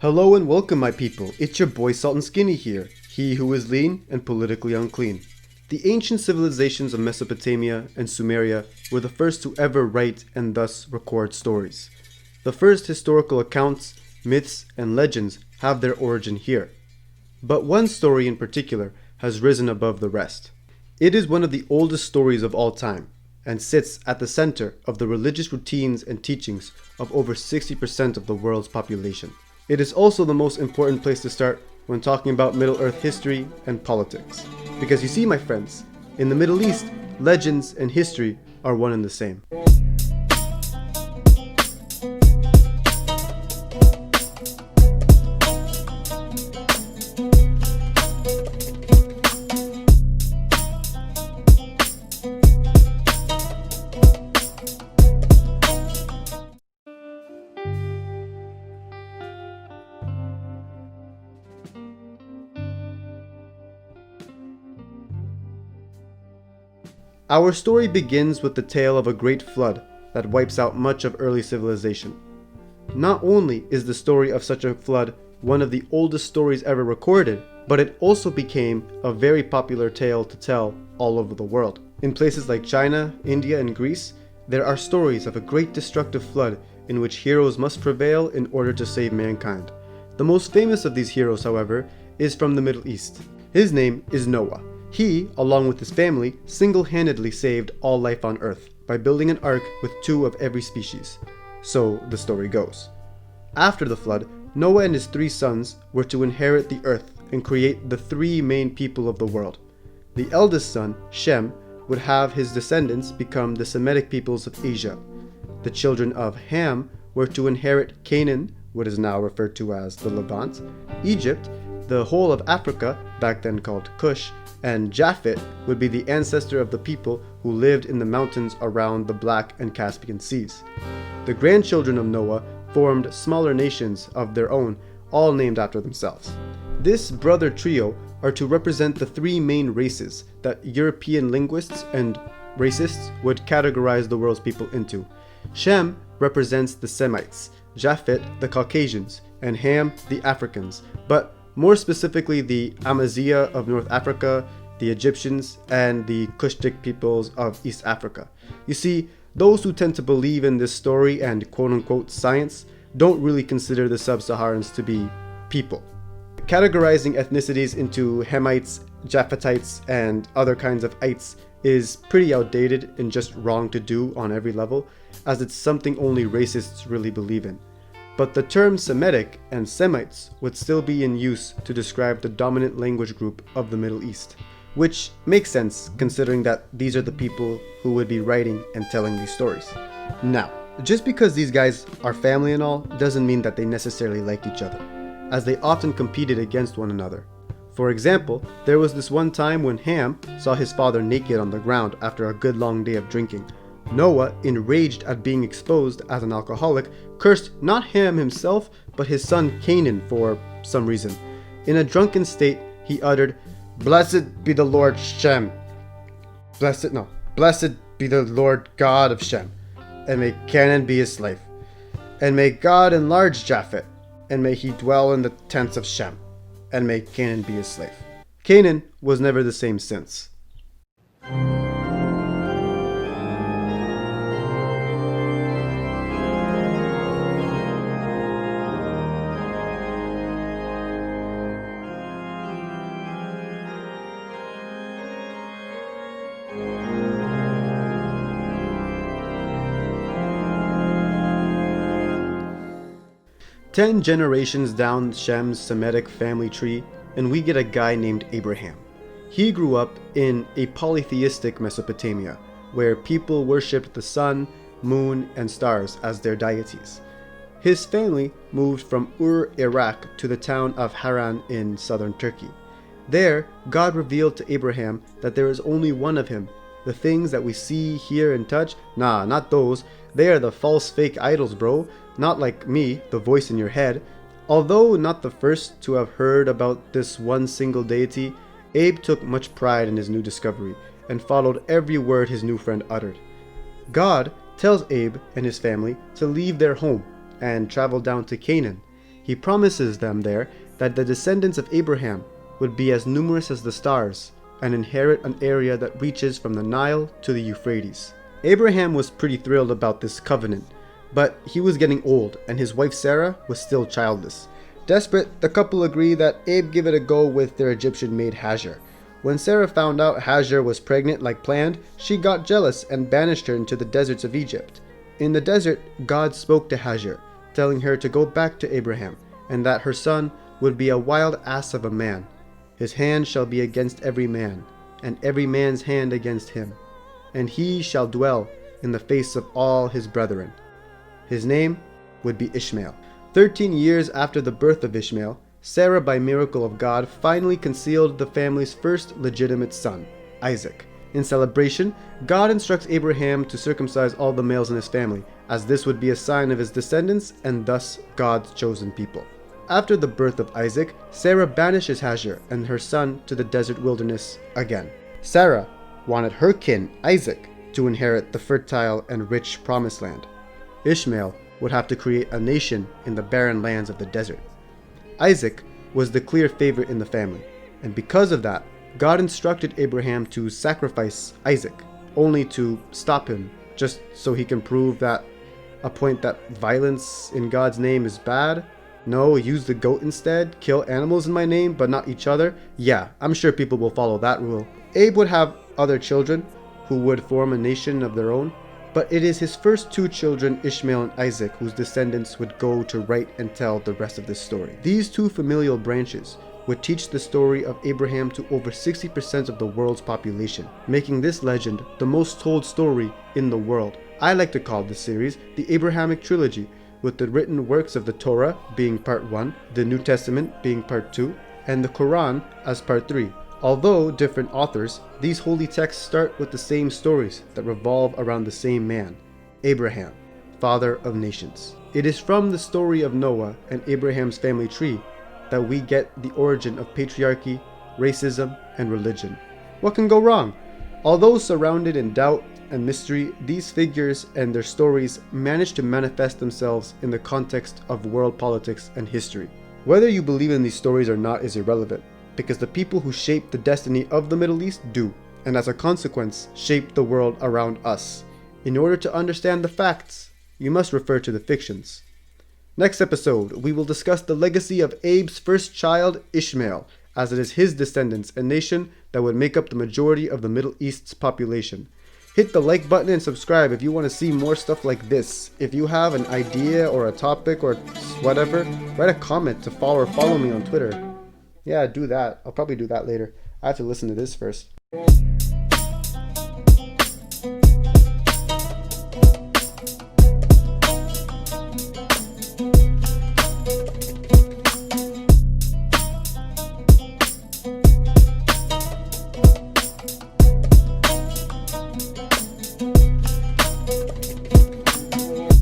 Hello and welcome, my people. It's your boy Sultan Skinny here, he who is lean and politically unclean. The ancient civilizations of Mesopotamia and Sumeria were the first to ever write and thus record stories. The first historical accounts, myths, and legends have their origin here. But one story in particular has risen above the rest. It is one of the oldest stories of all time, and sits at the center of the religious routines and teachings of over 60% of the world's population. It is also the most important place to start when talking about Middle Earth history and politics. Because you see, my friends, in the Middle East, legends and history are one and the same. Our story begins with the tale of a great flood that wipes out much of early civilization. Not only is the story of such a flood one of the oldest stories ever recorded, but it also became a very popular tale to tell all over the world. In places like China, India, and Greece, there are stories of a great destructive flood in which heroes must prevail in order to save mankind. The most famous of these heroes, however, is from the Middle East. His name is Noah. He, along with his family, single-handedly saved all life on Earth by building an ark with 2 of every species. So the story goes. After the flood, Noah and his 3 sons were to inherit the earth and create the 3 main people of the world. The eldest son, Shem, would have his descendants become the Semitic peoples of Asia. The children of Ham were to inherit Canaan, what is now referred to as the Levant, Egypt, the whole of Africa, back then called Kush, and Japhet would be the ancestor of the people who lived in the mountains around the Black and Caspian Seas. The grandchildren of Noah formed smaller nations of their own, all named after themselves. This brother trio are to represent the 3 main races that European linguists and racists would categorize the world's people into. Shem represents the Semites, Japhet the Caucasians, and Ham the Africans, but more specifically the Amazigh of North Africa, the Egyptians, and the Kushite peoples of East Africa. You see, those who tend to believe in this story and quote-unquote science don't really consider the sub-Saharans to be people. Categorizing ethnicities into Hamites, Japhetites, and other kinds of ites is pretty outdated and just wrong to do on every level, as it's something only racists really believe in. But the term Semitic and Semites would still be in use to describe the dominant language group of the Middle East, which makes sense considering that these are the people who would be writing and telling these stories. Now, just because these guys are family and all doesn't mean that they necessarily liked each other, as they often competed against one another. For example, there was this one time when Ham saw his father naked on the ground after a good long day of drinking. Noah, enraged at being exposed as an alcoholic, cursed not Ham himself, but his son Canaan for some reason. In a drunken state, he uttered, "Blessed be the Lord Shem. Blessed be the Lord God of Shem, and may Canaan be his slave. And may God enlarge Japhet, and may he dwell in the tents of Shem, and may Canaan be his slave." Canaan was never the same since. Ten generations down Shem's Semitic family tree, and we get a guy named Abraham. He grew up in a polytheistic Mesopotamia, where people worshipped the sun, moon, and stars as their deities. His family moved from Ur, Iraq, to the town of Haran in southern Turkey. There, God revealed to Abraham that there is only one of him. The things that we see, hear, and touch, nah, not those. They are the false fake idols, bro. Not like me, the voice in your head. Although not the first to have heard about this one single deity, Abe took much pride in his new discovery and followed every word his new friend uttered. God tells Abe and his family to leave their home and travel down to Canaan. He promises them there that the descendants of Abraham would be as numerous as the stars and inherit an area that reaches from the Nile to the Euphrates. Abraham was pretty thrilled about this covenant, but he was getting old and his wife Sarah was still childless. Desperate, the couple agree that Abe give it a go with their Egyptian maid Hajar. When Sarah found out Hajar was pregnant like planned, she got jealous and banished her into the deserts of Egypt. In the desert, God spoke to Hajar, telling her to go back to Abraham, and that her son would be a wild ass of a man. His hand shall be against every man, and every man's hand against him, and he shall dwell in the face of all his brethren. His name would be Ishmael. 13 years after the birth of Ishmael, Sarah, by miracle of God, finally concealed the family's first legitimate son, Isaac. In celebration, God instructs Abraham to circumcise all the males in his family, as this would be a sign of his descendants and thus God's chosen people. After the birth of Isaac, Sarah banishes Hajar and her son to the desert wilderness again. Sarah wanted her kin, Isaac, to inherit the fertile and rich promised land. Ishmael would have to create a nation in the barren lands of the desert. Isaac was the clear favorite in the family, and because of that, God instructed Abraham to sacrifice Isaac, only to stop him, just so he can prove that a point that violence in God's name is bad. No, use the goat instead, kill animals in my name, but not each other. Yeah, I'm sure people will follow that rule. Abe would have other children who would form a nation of their own, but it is his first two children, Ishmael and Isaac, whose descendants would go to write and tell the rest of this story. These two familial branches would teach the story of Abraham to over 60% of the world's population, making this legend the most told story in the world. I like to call this series the Abrahamic trilogy, with the written works of the Torah being part 1, the New Testament being part 2, and the Quran as part 3. Although different authors, these holy texts start with the same stories that revolve around the same man, Abraham, father of nations. It is from the story of Noah and Abraham's family tree that we get the origin of patriarchy, racism, and religion. What can go wrong? Although surrounded in doubt and mystery, these figures and their stories manage to manifest themselves in the context of world politics and history. Whether you believe in these stories or not is irrelevant, because the people who shape the destiny of the Middle East do, and as a consequence, shape the world around us. In order to understand the facts, you must refer to the fictions. Next episode, we will discuss the legacy of Abe's first child, Ishmael, as it is his descendants and nation that would make up the majority of the Middle East's population. Hit the like button and subscribe if you want to see more stuff like this. If you have an idea or a topic or whatever, write a comment to follow me on Twitter. Yeah, do that. I'll probably do that later. I have to listen to this first.